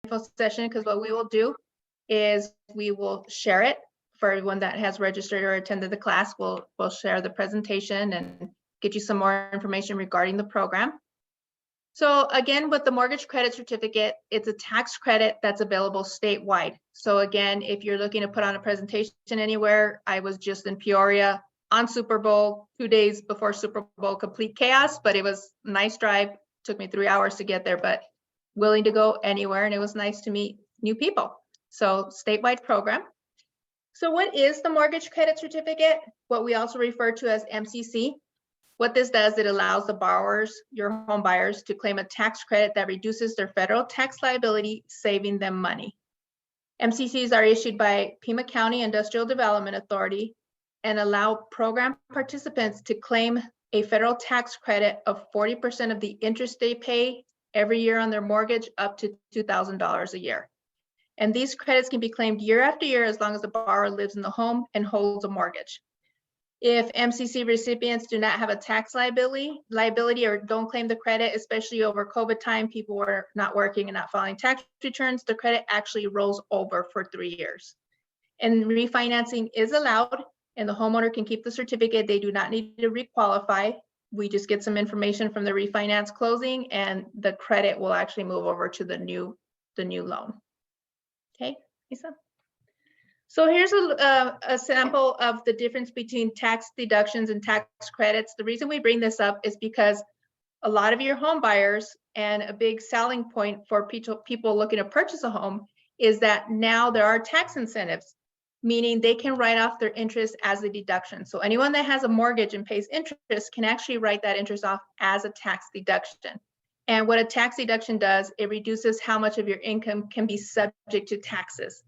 info session, because what we will do is we will share it for everyone that has registered or attended the class. We'll share the presentation and get you some more information regarding the program. So again, with the mortgage credit certificate, it's a tax credit that's available statewide. So again, if you're looking to put on a presentation anywhere, I was just in Peoria on Super Bowl, 2 days before Super Bowl, complete chaos, but it was a nice drive. Took me 3 hours to get there, but willing to go anywhere. And it was nice to meet new people. So statewide program. So what is the mortgage credit certificate? What we also refer to as MCC. What this does, it allows the borrowers, your home buyers, to claim a tax credit that reduces their federal tax liability, saving them money. MCCs are issued by Pima County Industrial Development Authority and allow program participants to claim a federal tax credit of 40% of the interest they pay every year on their mortgage, up to $2,000 a year. And these credits can be claimed year after year as long as the borrower lives in the home and holds a mortgage. If MCC recipients do not have a tax liability or don't claim the credit, especially over COVID time, people were not working and not filing tax returns, the credit actually rolls over for 3 years. And refinancing is allowed, and the homeowner can keep the certificate. They do not need to requalify. We just get some information from the refinance closing, and the credit will actually move over to the new loan. Okay, Lisa? So here's a sample of the difference between tax deductions and tax credits. The reason we bring this up is because a lot of your home buyers, and a big selling point for people looking to purchase a home, is that now there are tax incentives, meaning they can write off their interest as a deduction. So anyone that has a mortgage and pays interest can actually write that interest off as a tax deduction. And what a tax deduction does, it reduces how much of your income can be subject to taxes.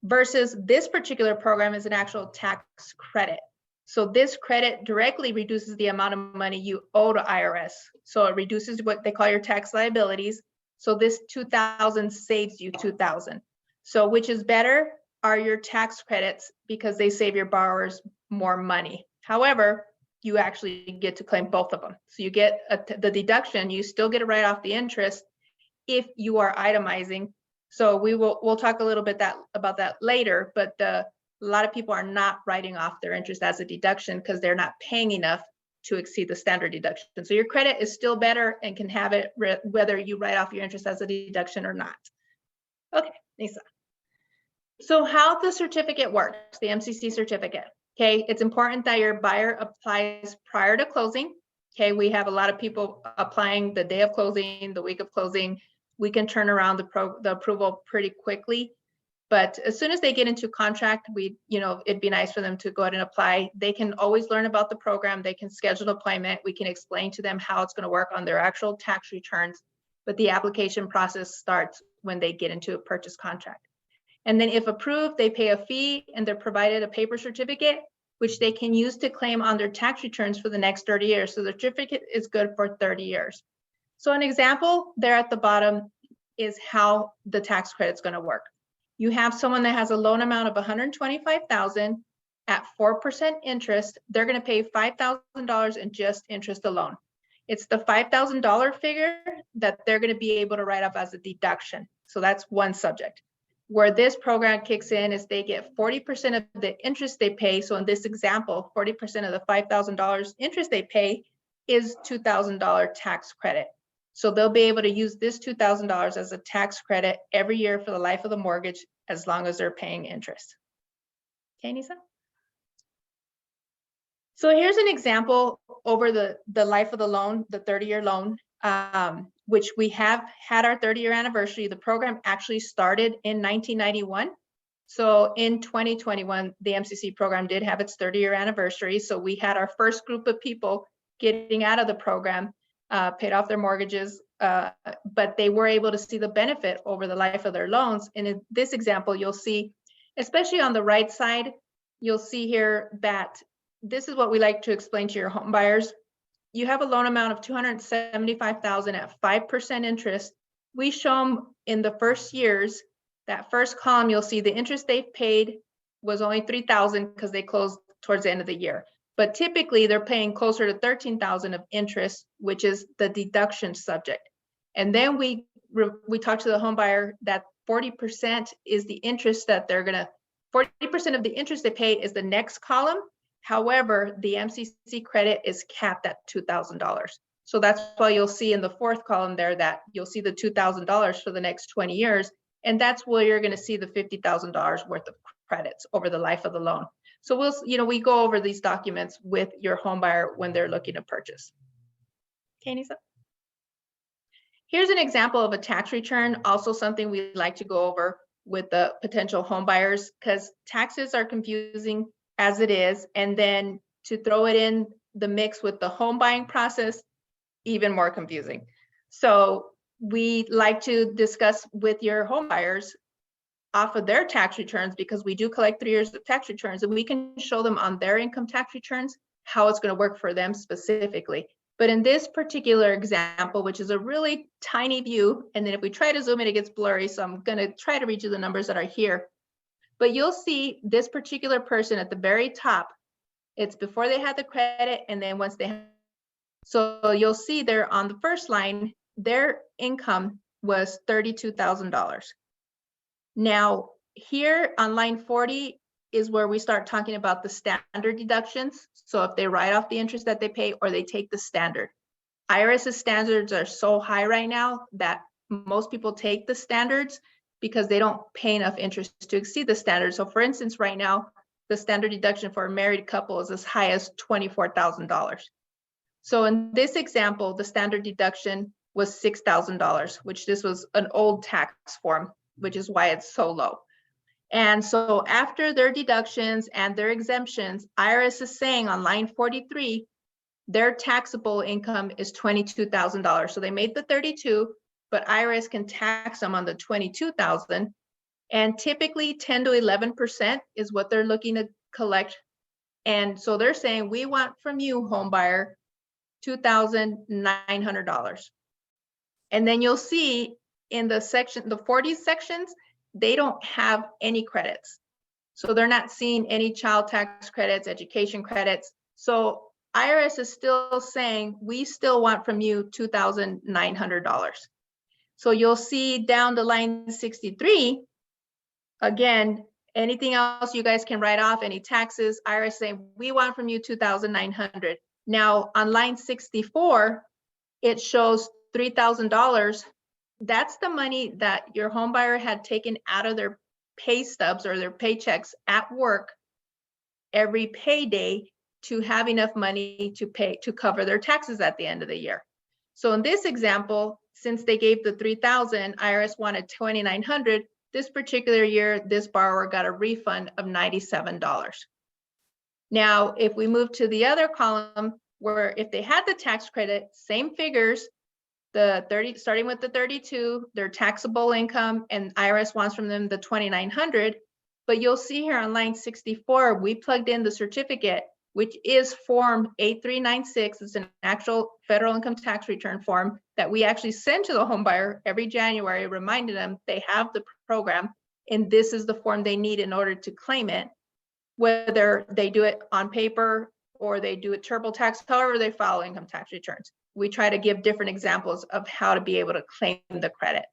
Versus this particular program is an actual tax credit. So this credit directly reduces the amount of money you owe to IRS. So it reduces what they call your tax liabilities. So this $2,000 saves you $2,000. So which is better are your tax credits, because they save your borrowers more money. However, you actually get to claim both of them. So you get the deduction, you still get to write off the interest if you are itemizing. So we'll talk a little bit about that later, but a lot of people are not writing off their interest as a deduction because they're not paying enough to exceed the standard deduction. So your credit is still better and can have it whether you write off your interest as a deduction or not. Okay, Lisa. So how the certificate works, the MCC certificate. Okay, it's important that your buyer applies prior to closing. Okay, we have a lot of people applying the day of closing, the week of closing. We can turn around the approval pretty quickly, but as soon as they get into contract, it'd be nice for them to go ahead and apply. They can always learn about the program. They can schedule an appointment. We can explain to them how it's going to work on their actual tax returns, but the application process starts when they get into a purchase contract. And then if approved, they pay a fee and they're provided a paper certificate, which they can use to claim on their tax returns for the next 30 years. So the certificate is good for 30 years. So an example there at the bottom is how the tax credit is going to work. You have someone that has a loan amount of $125,000 at 4% interest. They're going to pay $5,000 in just interest alone. It's the $5,000 figure that they're going to be able to write off as a deduction. So that's one subject. Where this program kicks in is they get 40% of the interest they pay. So in this example, 40% of the $5,000 interest they pay is $2,000 tax credit. So they'll be able to use this $2,000 as a tax credit every year for the life of the mortgage, as long as they're paying interest. Okay, Nisa? So here's an example over the life of the loan, the 30-year loan, which we have had our 30-year anniversary. The program actually started in 1991. So in 2021, the MCC program did have its 30-year anniversary. So we had our first group of people getting out of the program, paid off their mortgages, but they were able to see the benefit over the life of their loans. And in this example, you'll see, especially on the right side, you'll see here that this is what we like to explain to your home buyers. You have a loan amount of $275,000 at 5% interest. We show them in the first years, that first column, you'll see the interest they've paid was only $3,000 because they closed towards the end of the year. But typically they're paying closer to $13,000 of interest, which is the deduction subject. And then we we talked to the home buyer that 40% is the interest that 40% of the interest they pay is the next column. However, the MCC credit is capped at $2,000. So that's why you'll see in the fourth column there that you'll see the $2,000 for the next 20 years. And that's where you're going to see the $50,000 worth of credits over the life of the loan. So we go over these documents with your home buyer when they're looking to purchase. Okay, Nisa? Here's an example of a tax return, also something we like to go over with the potential home buyers, because taxes are confusing as it is. And then to throw it in the mix with the home buying process, even more confusing. So we like to discuss with your home buyers off of their tax returns, because we do collect 3 years of tax returns, and we can show them on their income tax returns how it's going to work for them specifically. But in this particular example, which is a really tiny view, and then if we try to zoom in, it gets blurry. So I'm going to try to read you the numbers that are here. But you'll see this particular person at the very top, it's before they had the credit, and then once they have. So you'll see there on the first line, their income was $32,000. Now here on line 40 is where we start talking about the standard deductions. So if they write off the interest that they pay or they take the standard. IRS's standards are so high right now that most people take the standards because they don't pay enough interest to exceed the standard. So for instance, right now, the standard deduction for a married couple is as high as $24,000. So in this example, the standard deduction was $6,000, which this was an old tax form, which is why it's so low. And so after their deductions and their exemptions, IRS is saying on line 43, their taxable income is $22,000. So they made the 32, but IRS can tax them on the 22,000. And typically 10 to 11% is what they're looking to collect. And so they're saying, we want from you, home buyer, $2,900. And then you'll see in the 40 sections, they don't have any credits. So they're not seeing any child tax credits, education credits. So IRS is still saying, we still want from you $2,900. So you'll see down to line 63, again, anything else you guys can write off, any taxes, IRS saying, we want from you $2,900. Now on line 64, it shows $3,000. That's the money that your home buyer had taken out of their pay stubs or their paychecks at work every payday to have enough money to pay to cover their taxes at the end of the year. So in this example, since they gave the $3,000, IRS wanted $2,900. This particular year, this borrower got a refund of $97. Now, if we move to the other column, where if they had the tax credit, same figures, starting with the 32, their taxable income, and IRS wants from them the 2,900. But you'll see here on line 64, we plugged in the certificate, which is form 8396. It's an actual federal income tax return form that we actually send to the home buyer every January, reminding them they have the program, and this is the form they need in order to claim it, whether they do it on paper or they do it TurboTax, however they file income tax returns. We try to give different examples of how to be able to claim the credit.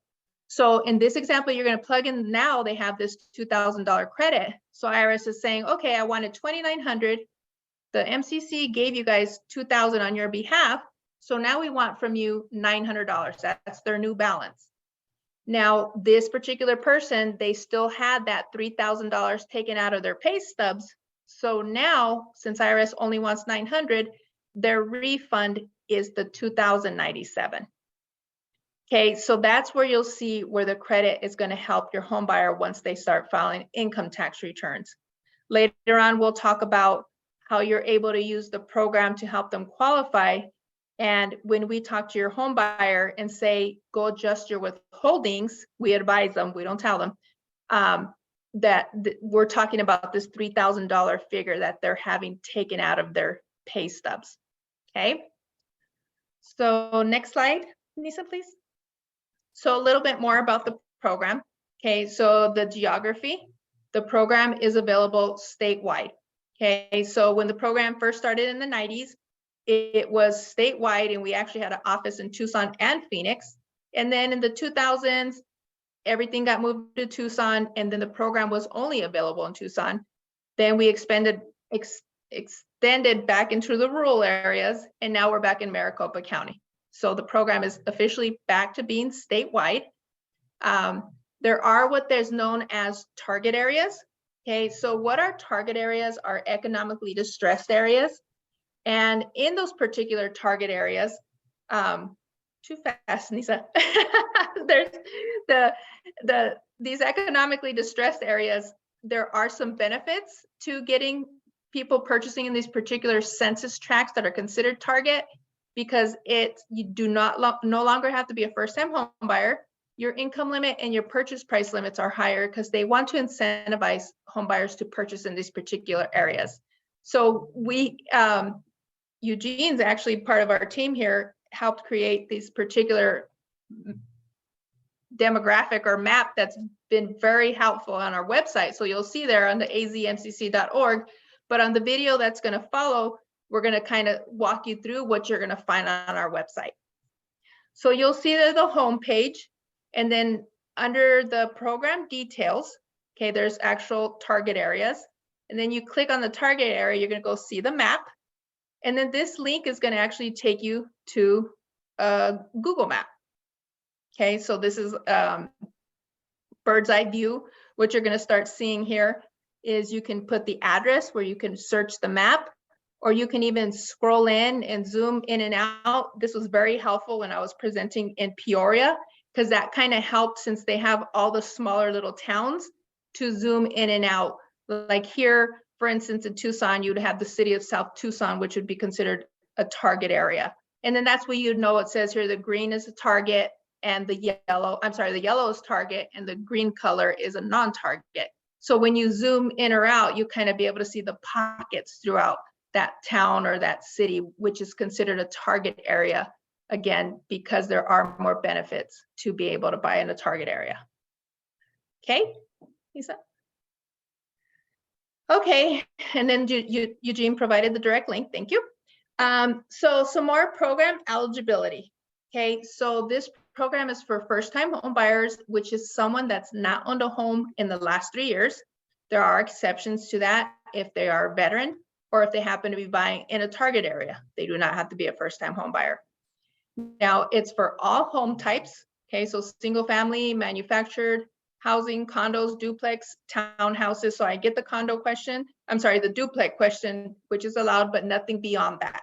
So in this example, you're going to plug in now, they have this $2,000 credit. So IRS is saying, okay, I wanted $2,900. The MCC gave you guys $2,000 on your behalf. So now we want from you $900. That's their new balance. Now, this particular person, they still had that $3,000 taken out of their pay stubs. So now, since IRS only wants $900, their refund is the $2,097. Okay, so that's where you'll see where the credit is going to help your home buyer once they start filing income tax returns. Later on, we'll talk about how you're able to use the program to help them qualify. And when we talk to your home buyer and say, go adjust your withholdings, we advise them, we don't tell them, that we're talking about this $3,000 figure that they're having taken out of their pay stubs. Okay. So next slide, Nisa, please. So a little bit more about the program. Okay, so the geography, the program is available statewide. Okay, so when the program first started in the 90s, it was statewide, and we actually had an office in Tucson and Phoenix. And then in the 2000s, everything got moved to Tucson, and then the program was only available in Tucson. Then we extended back into the rural areas, and now we're back in Maricopa County. So the program is officially back to being statewide. There are what there's known as target areas. Okay, so what are target areas? Are economically distressed areas. And in those particular target areas, too fast, Nisa. There's these economically distressed areas, there are some benefits to getting people purchasing in these particular census tracts that are considered target, because you do no longer have to be a first-time home buyer. Your income limit and your purchase price limits are higher because they want to incentivize home buyers to purchase in these particular areas. So Eugene's actually part of our team here, helped create these particular demographic or map that's been very helpful on our website. So you'll see there on the azmcc.org, but on the video that's going to follow, we're going to kind of walk you through what you're going to find on our website. So you'll see there the home page, and then under the program details, okay, there's actual target areas. And then you click on the target area, you're going to go see the map. And then this link is going to actually take you to a Google map. Okay, so this is bird's eye view. What you're going to start seeing here is you can put the address where you can search the map, or you can even scroll in and zoom in and out. This was very helpful when I was presenting in Peoria, because that kind of helped, since they have all the smaller little towns, to zoom in and out. Like here, for instance, in Tucson, you'd have the city of South Tucson, which would be considered a target area. And then that's where you'd know it says here, the green is a target, and the yellow is target, and the green color is a non-target. So when you zoom in or out, you kind of be able to see the pockets throughout that town or that city, which is considered a target area, again, because there are more benefits to be able to buy in a target area. Okay, Lisa? Okay, and then Eugene provided the direct link, thank you. So some more program eligibility. Okay, so this program is for first-time home buyers, which is someone that's not owned a home in the last 3 years. There are exceptions to that if they are a veteran or if they happen to be buying in a target area. They do not have to be a first-time home buyer. Now, it's for all home types. Okay, so single family, manufactured, housing, condos, duplex, townhouses. So I get the condo question, I'm sorry, the duplex question, which is allowed, but nothing beyond that.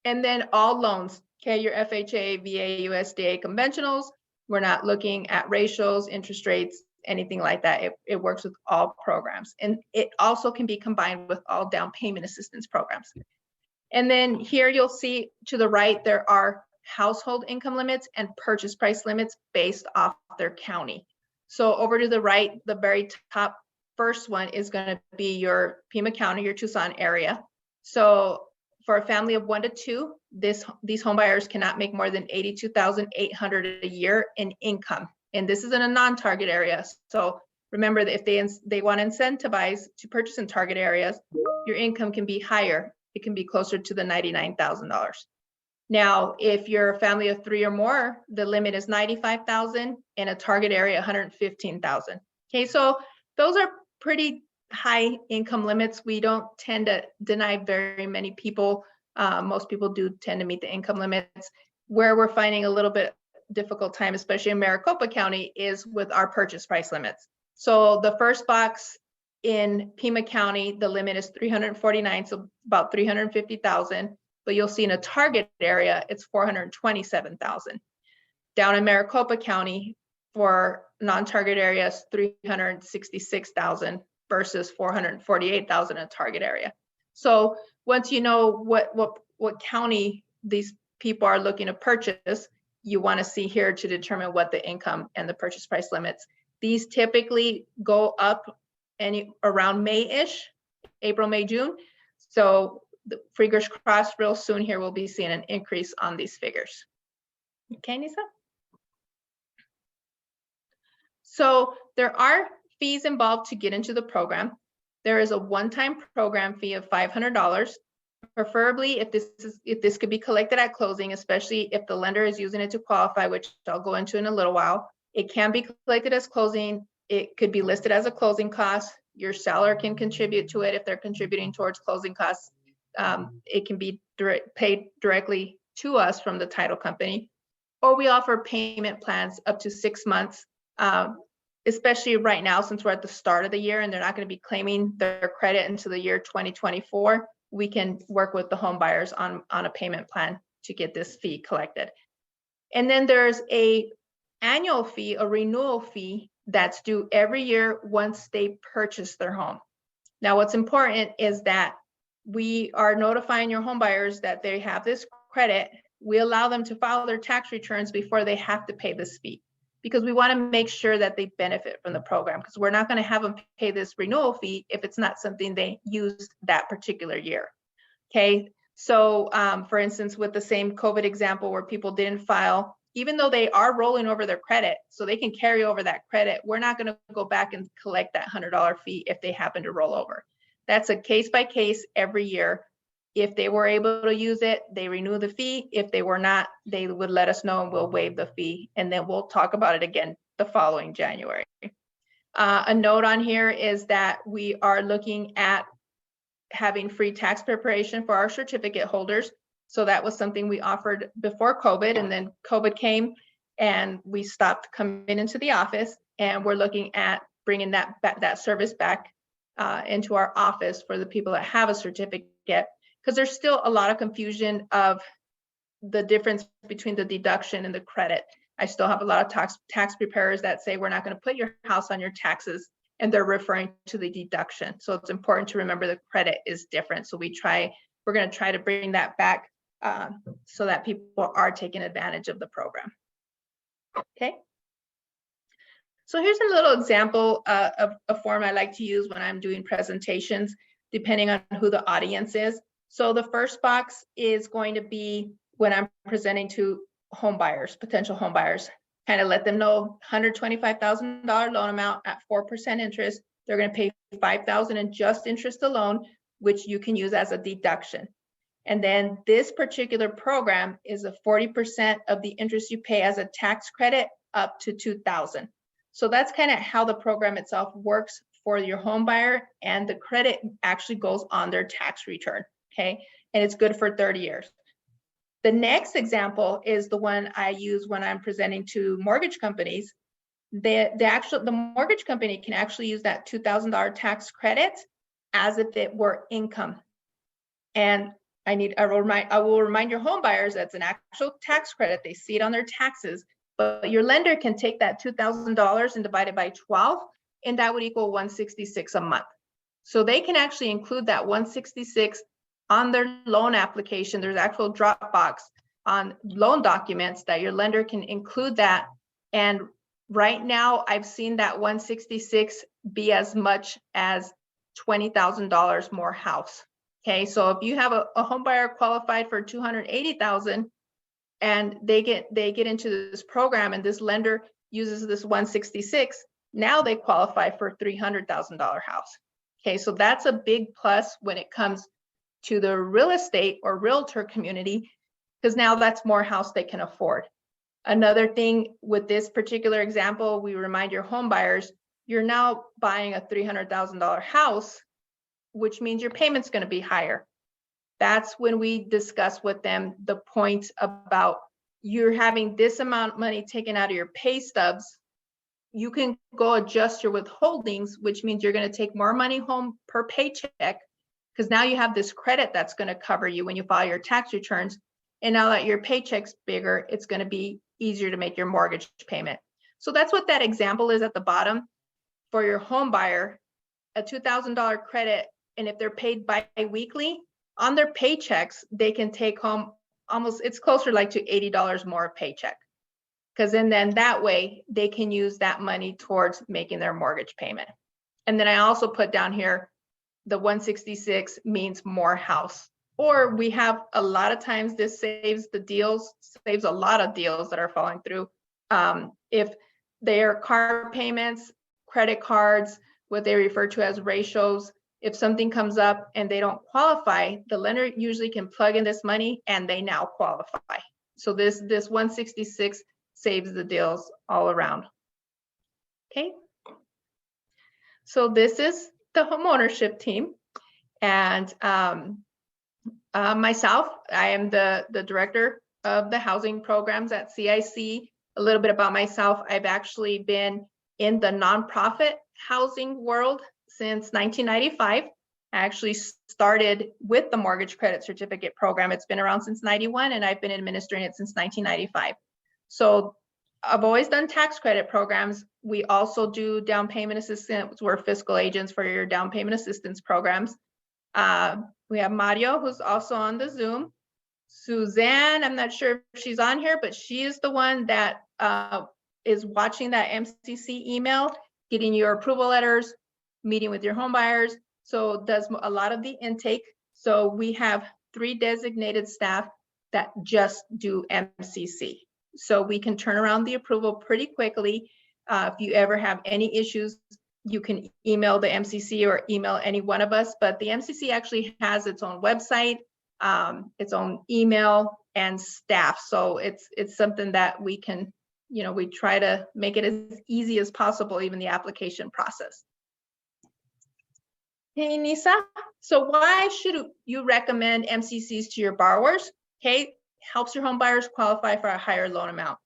And then all loans, okay, your FHA, VA, USDA conventionals. We're not looking at ratios, interest rates, anything like that. It works with all programs. And it also can be combined with all down payment assistance programs. And then here you'll see to the right, there are household income limits and purchase price limits based off their county. So over to the right, the very top first one is going to be your Pima County, your Tucson area. So for a family of 1 to 2, these home buyers cannot make more than $82,800 a year in income. And this is in a non-target area. So remember that if they want to incentivize to purchase in target areas, your income can be higher. It can be closer to the $99,000. Now, if you're a family of 3 or more, the limit is $95,000, in a target area, $115,000. Okay, so those are pretty high income limits. We don't tend to deny very many people. Most people do tend to meet the income limits. Where we're finding a little bit difficult time, especially in Maricopa County, is with our purchase price limits. So the first box in Pima County, the limit is $349,000, so about $350,000. But you'll see in a target area, it's $427,000. Down in Maricopa County, for non-target areas, $366,000 versus $448,000 in a target area. So once you know what county these people are looking to purchase, you want to see here to determine what the income and the purchase price limits. These typically go up around May-ish, April, May, June. So the fingers crossed, real soon here we'll be seeing an increase on these figures. Okay, Nisa? So there are fees involved to get into the program. There is a one-time program fee of $500. Preferably if this could be collected at closing, especially if the lender is using it to qualify, which I'll go into in a little while. It can be collected as closing. It could be listed as a closing cost. Your seller can contribute to it if they're contributing towards closing costs. It can be paid directly to us from the title company, or we offer payment plans up to 6 months, especially right now since we're at the start of the year and they're not going to be claiming their credit into the year 2024. We can work with the home buyers on a payment plan to get this fee collected. And then there's a annual fee, a renewal fee that's due every year once they purchase their home. Now, what's important is that we are notifying your home buyers that they have this credit. We allow them to file their tax returns before they have to pay this fee, because we want to make sure that they benefit from the program, because we're not going to have them pay this renewal fee if it's not something they used that particular year. Okay, so for instance, with the same COVID example where people didn't file, even though they are rolling over their credit, so they can carry over that credit, we're not going to go back and collect that $100 fee if they happen to roll over. That's a case by case every year. If they were able to use it, they renew the fee. If they were not, they would let us know and we'll waive the fee. And then we'll talk about it again the following January. A note on here is that we are looking at having free tax preparation for our certificate holders. So that was something we offered before COVID, and then COVID came and we stopped coming into the office, and we're looking at bringing that service back into our office for the people that have a certificate, because there's still a lot of confusion of the difference between the deduction and the credit. I still have a lot of tax preparers that say we're not going to put your house on your taxes, and they're referring to the deduction. So it's important to remember the credit is different. So we're going to try to bring that back so that people are taking advantage of the program. Okay. So here's a little example of a form I like to use when I'm doing presentations, depending on who the audience is. So the first box is going to be when I'm presenting to home buyers, potential home buyers, kind of let them know $125,000 loan amount at 4% interest. They're going to pay $5,000 in just interest alone, which you can use as a deduction. And then this particular program is a 40% of the interest you pay as a tax credit up to $2,000. So that's kind of how the program itself works for your home buyer, and the credit actually goes on their tax return, okay? And it's good for 30 years. The next example is the one I use when I'm presenting to mortgage companies. The mortgage company can actually use that $2,000 tax credit as if it were income. And I will remind your home buyers that's an actual tax credit. They see it on their taxes, but your lender can take that $2,000 and divide it by 12, and that would equal $166 a month. So they can actually include that $166 on their loan application. There's actual Dropbox on loan documents that your lender can include that. And right now I've seen that $166 be as much as $20,000 more house. Okay, so if you have a home buyer qualified for $280,000 and they get into this program and this lender uses this $166, now they qualify for a $300,000 house. Okay, so that's a big plus when it comes to the real estate or realtor community, because now that's more house they can afford. Another thing with this particular example, we remind your home buyers, you're now buying a $300,000 house, which means your payment's going to be higher. That's when we discuss with them the point about you're having this amount of money taken out of your pay stubs. You can go adjust your withholdings, which means you're going to take more money home per paycheck, because now you have this credit that's going to cover you when you file your tax returns. And now that your paycheck's bigger, it's going to be easier to make your mortgage payment. So that's what that example is at the bottom for your home buyer, a $2,000 credit. And if they're paid bi-weekly on their paychecks, they can take home almost, it's closer like to $80 more a paycheck. Because then that way they can use that money towards making their mortgage payment. And then I also put down here, the 166 means more house. Or we have a lot of times this saves a lot of deals that are falling through. If they are car payments, credit cards, what they refer to as ratios, if something comes up and they don't qualify, the lender usually can plug in this money and they now qualify. So this 166 saves the deals all around. Okay. So this is the homeownership team, and myself, I am the director of the housing programs at CIC. A little bit about myself, I've actually been in the nonprofit housing world since 1995. I actually started with the mortgage credit certificate program. It's been around since 91, and I've been administering it since 1995. So I've always done tax credit programs. We also do down payment assistance. We're fiscal agents for your down payment assistance programs. We have Mario, who's also on the Zoom. Suzanne, I'm not sure if she's on here, but she is the one that is watching that MCC email, getting your approval letters, meeting with your home buyers. So does a lot of the intake. So we have 3 designated staff that just do MCC. So we can turn around the approval pretty quickly. If you ever have any issues, you can email the MCC or email any one of us, but the MCC actually has its own website, its own email and staff. So it's something that we can, we try to make it as easy as possible, even the application process. Hey, Nisa, so why should you recommend MCCs to your borrowers? Okay, helps your home buyers qualify for a higher loan amount.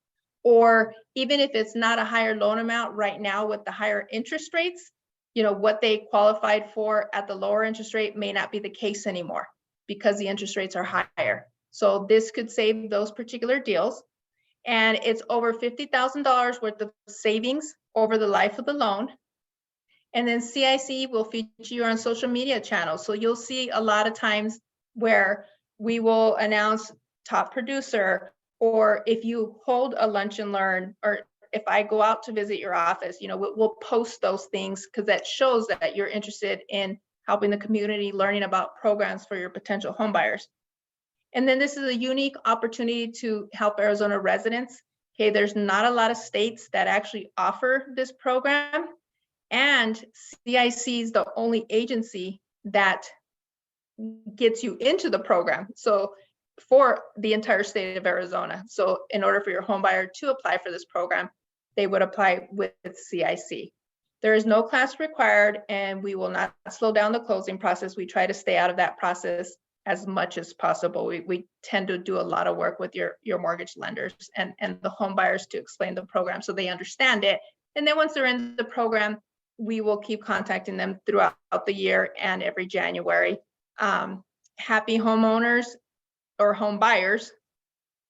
Or even if it's not a higher loan amount right now with the higher interest rates, what they qualified for at the lower interest rate may not be the case anymore because the interest rates are higher. So this could save those particular deals. And it's over $50,000 worth of savings over the life of the loan. And then CIC will feature you on social media channels. So you'll see a lot of times where we will announce top producer, or if you hold a lunch and learn, or if I go out to visit your office, we'll post those things because that shows that you're interested in helping the community learning about programs for your potential home buyers. And then this is a unique opportunity to help Arizona residents. Okay, there's not a lot of states that actually offer this program. And CIC is the only agency that gets you into the program. So for the entire state of Arizona. So in order for your home buyer to apply for this program, they would apply with CIC. There is no class required, and we will not slow down the closing process. We try to stay out of that process as much as possible. We tend to do a lot of work with your mortgage lenders and the home buyers to explain the program so they understand it. And then once they're in the program, we will keep contacting them throughout the year and every January. Happy homeowners or home buyers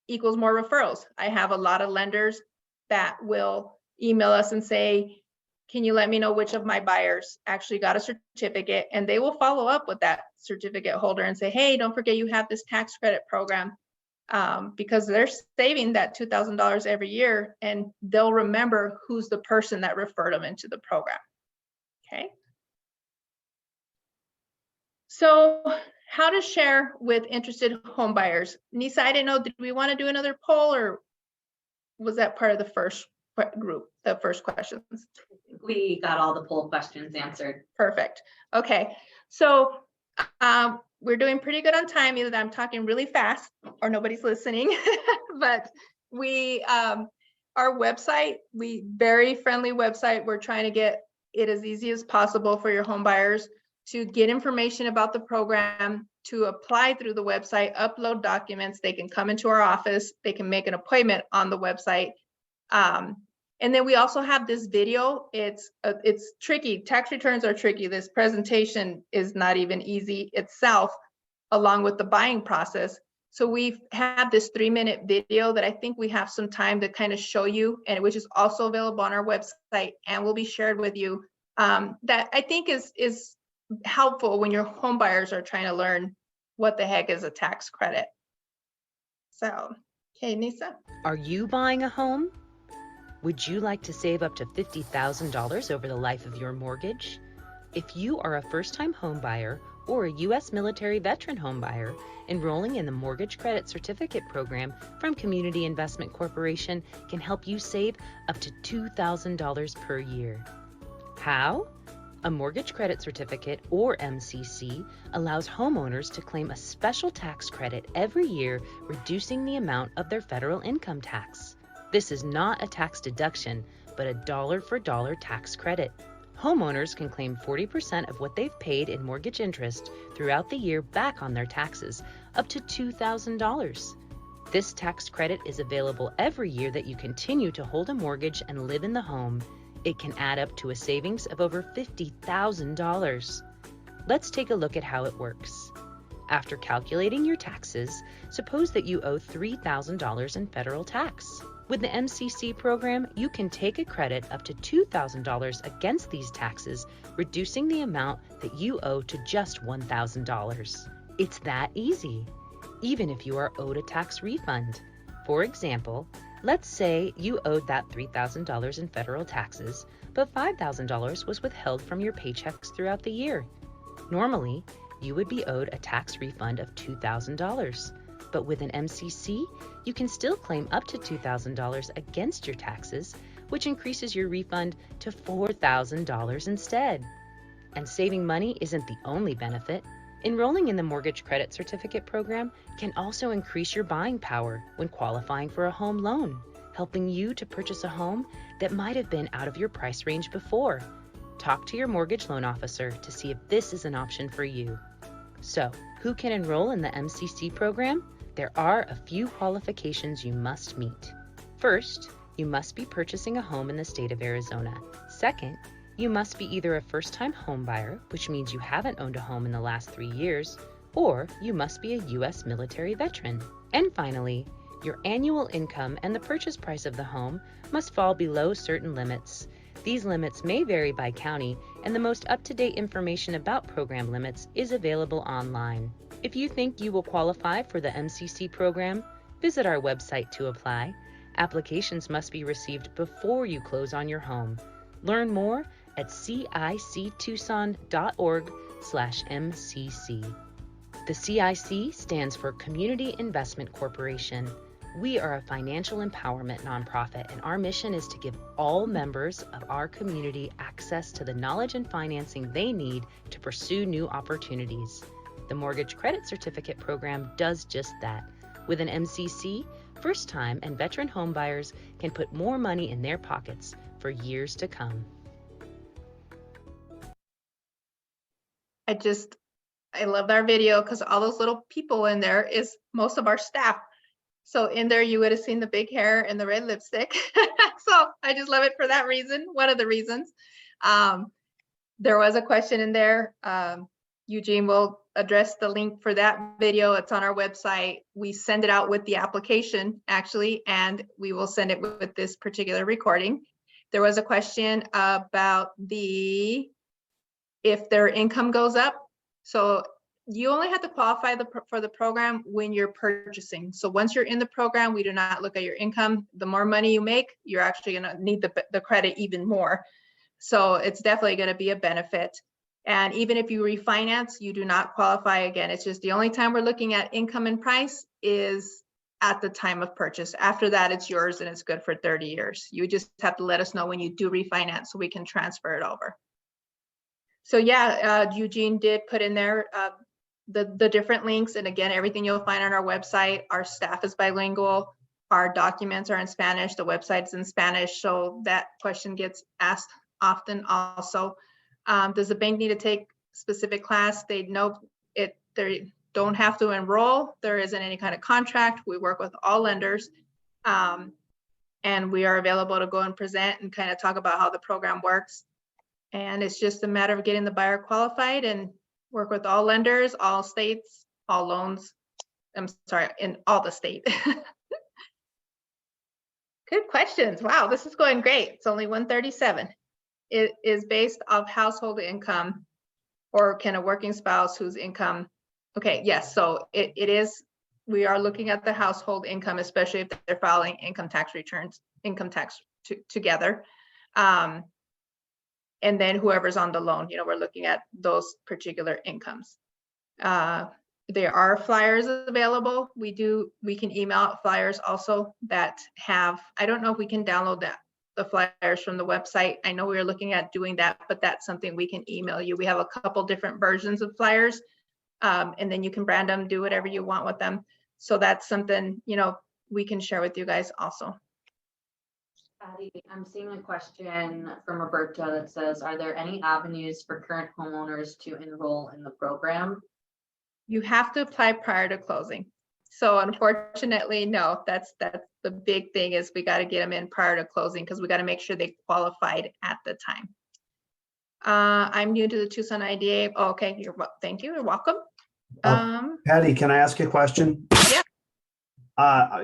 equals more referrals. I have a lot of lenders that will email us and say, can you let me know which of my buyers actually got a certificate? And they will follow up with that certificate holder and say, hey, don't forget you have this tax credit program, because they're saving that $2,000 every year, and they'll remember who's the person that referred them into the program. Okay. So how to share with interested home buyers. Nisa, I didn't know, did we want to do another poll, or was that part of the first group, the first questions? We got all the poll questions answered. Perfect. Okay. So we're doing pretty good on time. Either I'm talking really fast or nobody's listening, but we, our website, very friendly website. We're trying to get it as easy as possible for your home buyers to get information about the program, to apply through the website, upload documents. They can come into our office. They can make an appointment on the website. And then we also have this video. It's tricky. Tax returns are tricky. This presentation is not even easy itself, along with the buying process. So we have this 3-minute video that I think we have some time to kind of show you, and which is also available on our website and will be shared with you. That I think is helpful when your home buyers are trying to learn what the heck is a tax credit. So, okay, Nisa. Are you buying a home? Would you like to save up to $50,000 over the life of your mortgage? If you are a first-time home buyer or a U.S. military veteran home buyer, enrolling in the Mortgage Credit Certificate Program from Community Investment Corporation can help you save up to $2,000 per year. How? A mortgage credit certificate, or MCC, allows homeowners to claim a special tax credit every year, reducing the amount of their federal income tax. This is not a tax deduction, but a dollar-for-dollar tax credit. Homeowners can claim 40% of what they've paid in mortgage interest throughout the year back on their taxes, up to $2,000. This tax credit is available every year that you continue to hold a mortgage and live in the home. It can add up to a savings of over $50,000. Let's take a look at how it works. After calculating your taxes, suppose that you owe $3,000 in federal tax. With the MCC program, you can take a credit up to $2,000 against these taxes, reducing the amount that you owe to just $1,000. It's that easy, even if you are owed a tax refund. For example, let's say you owed that $3,000 in federal taxes, but $5,000 was withheld from your paychecks throughout the year. Normally, you would be owed a tax refund of $2,000, but with an MCC, you can still claim up to $2,000 against your taxes, which increases your refund to $4,000 instead. And saving money isn't the only benefit. Enrolling in the Mortgage Credit Certificate program can also increase your buying power when qualifying for a home loan, helping you to purchase a home that might have been out of your price range before. Talk to your mortgage loan officer to see if this is an option for you. So, who can enroll in the MCC program? There are a few qualifications you must meet. First, you must be purchasing a home in the state of Arizona. Second, you must be either a first-time home buyer, which means you haven't owned a home in the last 3 years, or you must be a U.S. military veteran. And finally, your annual income and the purchase price of the home must fall below certain limits. These limits may vary by county, and the most up-to-date information about program limits is available online. If you think you will qualify for the MCC program, visit our website to apply. Applications must be received before you close on your home. Learn more at cictucson.org/MCC. The CIC stands for Community Investment Corporation. We are a financial empowerment nonprofit, and our mission is to give all members of our community access to the knowledge and financing they need to pursue new opportunities. The Mortgage Credit Certificate program does just that. With an MCC, first-time and veteran homebuyers can put more money in their pockets for years to come. I love our video because all those little people in there is most of our staff. So in there, you would have seen the big hair and the red lipstick. So I just love it for that reason, one of the reasons. There was a question in there. Eugene will address the link for that video. It's on our website. We send it out with the application, actually, and we will send it with this particular recording. There was a question about if their income goes up. So you only have to qualify for the program when you're purchasing. So once you're in the program, we do not look at your income. The more money you make, you're actually going to need the credit even more. So it's definitely going to be a benefit. And even if you refinance, you do not qualify again. It's just the only time we're looking at income and price is at the time of purchase. After that, it's yours and it's good for 30 years. You just have to let us know when you do refinance so we can transfer it over. So yeah, Eugene did put in there the different links. And again, everything you'll find on our website. Our staff is bilingual. Our documents are in Spanish. The website's in Spanish. So that question gets asked often also. Does the bank need to take specific class? They know it. They don't have to enroll. There isn't any kind of contract. We work with all lenders. And we are available to go and present and kind of talk about how the program works. And it's just a matter of getting the buyer qualified and work with all lenders, all states, all loans. I'm sorry, in all the state. Good questions. Wow, this is going great. It's only 1:37. It is based off household income, or can a working spouse whose income, okay, yes, so it is, we are looking at the household income, especially if they're filing income tax returns, together. And then whoever's on the loan, we're looking at those particular incomes. There are flyers available. We can email out flyers also that have, I don't know if we can download the flyers from the website. I know we were looking at doing that, but that's something we can email you. We have a couple different versions of flyers. And then you can brand them, do whatever you want with them. So that's something, you know, we can share with you guys also. Patty, I'm seeing a question from Roberta that says, are there any avenues for current homeowners to enroll in the program? You have to apply prior to closing. So unfortunately, no, that's the big thing is we got to get them in prior to closing because we got to make sure they qualified at the time. I'm new to the Tucson IDA. Oh, okay, thank you. You're welcome. Patty, can I ask you a question? Yeah.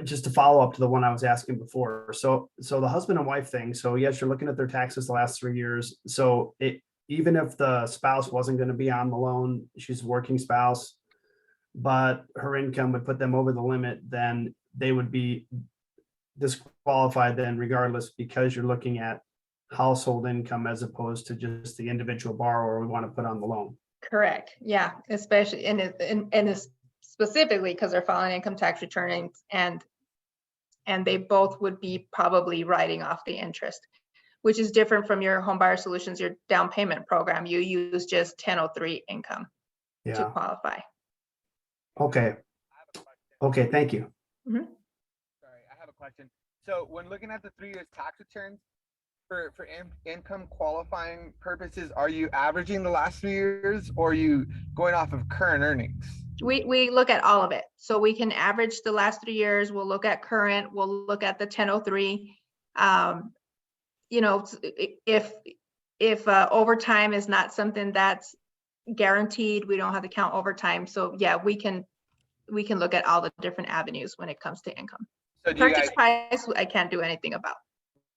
Just to follow up to the one I was asking before. So the husband and wife thing. So yes, you're looking at their taxes the last 3 years. So even if the spouse wasn't going to be on the loan, she's a working spouse, but her income would put them over the limit, then they would be disqualified then regardless, because you're looking at household income as opposed to just the individual borrower we want to put on the loan. Correct. Yeah, especially and it's specifically because they're filing income tax returns and they both would be probably writing off the interest, which is different from your Home Buyer Solutions, your down payment program. You use just 1003 income to qualify. Okay. Okay, thank you. Mm-hmm. Sorry, I have a question. So when looking at the 3 years tax returns for income qualifying purposes, are you averaging the last 3 years or are you going off of current earnings? We look at all of it. So we can average the last 3 years. We'll look at current, we'll look at the 1003. You know, if overtime is not something that's guaranteed, we don't have to count overtime. So yeah, we can look at all the different avenues when it comes to income. So do you Purchase guys, price, I can't do anything about.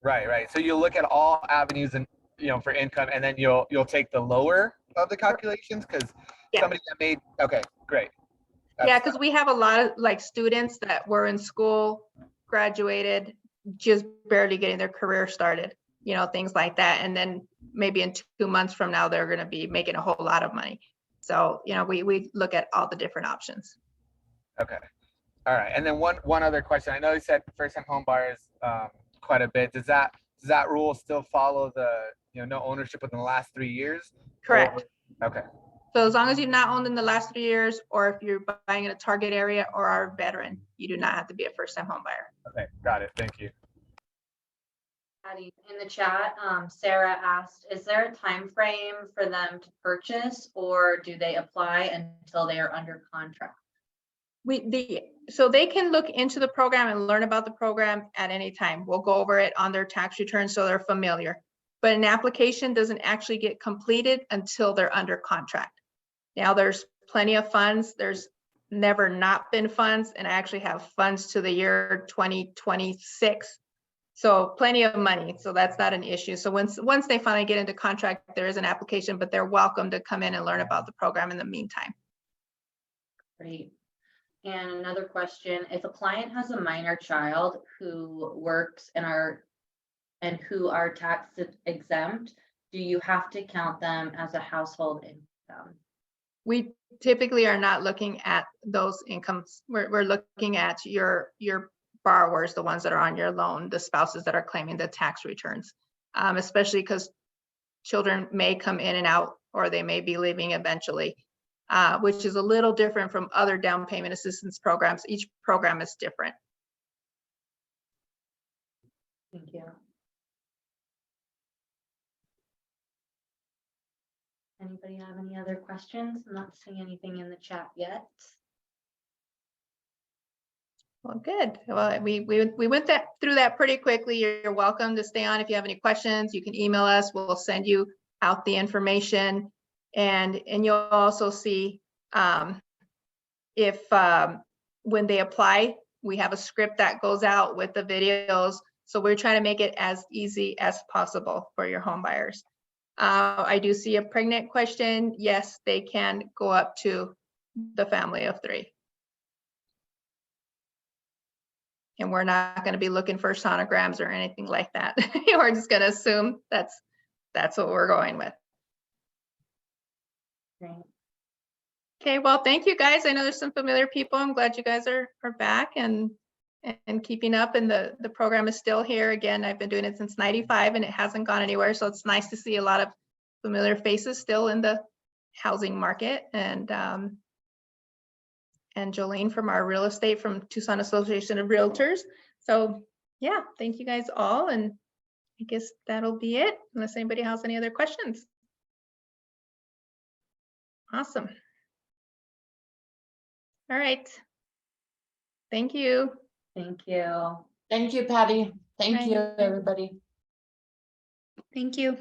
right. So you look at all avenues and, you know, for income, and then you'll take the lower of the calculations because Yeah. somebody that made, okay, great. Yeah, because we have a lot of like students that were in school, graduated, just barely getting their career started, you know, things like that. And then maybe in 2 months from now, they're going to be making a whole lot of money. So, you know, we look at all the different options. Okay. All right. And then one other question. I know you said first time home buyers quite a bit. Does that rule still follow the, you know, no ownership within the last 3 years? Correct. Or, okay. So as long as you've not owned in the last 3 years, or if you're buying in a target area or are a veteran, you do not have to be a first time home buyer. Okay. Got it. Thank you. Patty, in the chat, Sarah asked, is there a time frame for them to purchase or do they apply until they are under contract? So they can look into the program and learn about the program at any time. We'll go over it on their tax return so they're familiar. But an application doesn't actually get completed until they're under contract. Now there's plenty of funds. There's never not been funds, and I actually have funds to the year 2026. So plenty of money. So that's not an issue. So once they finally get into contract, there is an application, but they're welcome to come in and learn about the program in the meantime. Great. And another question, if a client has a minor child who works and who are tax exempt, do you have to count them as a household income? We typically are not looking at those incomes. We're looking at your borrowers, the ones that are on your loan, the spouses that are claiming the tax returns, especially because children may come in and out, or they may be leaving eventually, which is a little different from other down payment assistance programs. Each program is different. Thank you. Anybody have any other questions? I'm not seeing anything in the chat yet. Well, good. Well, we went through that pretty quickly. You're welcome to stay on if you have any questions. You can email us. We'll send you out the information, and you'll also see if when they apply, we have a script that goes out with the videos. So we're trying to make it as easy as possible for your home buyers. I do see a pregnant question. Yes, they can go up to the family of 3. And we're not going to be looking for sonograms or anything like that. We're just going to assume that's what we're going with. Great. Okay, well, thank you guys. I know there's some familiar people. I'm glad you guys are back, and and keeping up, and the program is still here. Again, I've been doing it since 95 and it hasn't gone anywhere. So it's nice to see a lot of familiar faces still in the housing market. And Jolene from our real estate from Tucson Association of Realtors. So yeah, thank you guys all. And I guess that'll be it, unless anybody has any other questions. Awesome. All right. Thank you. Thank you. Thank you, Patty. Thank Bye. you, everybody. Thank you.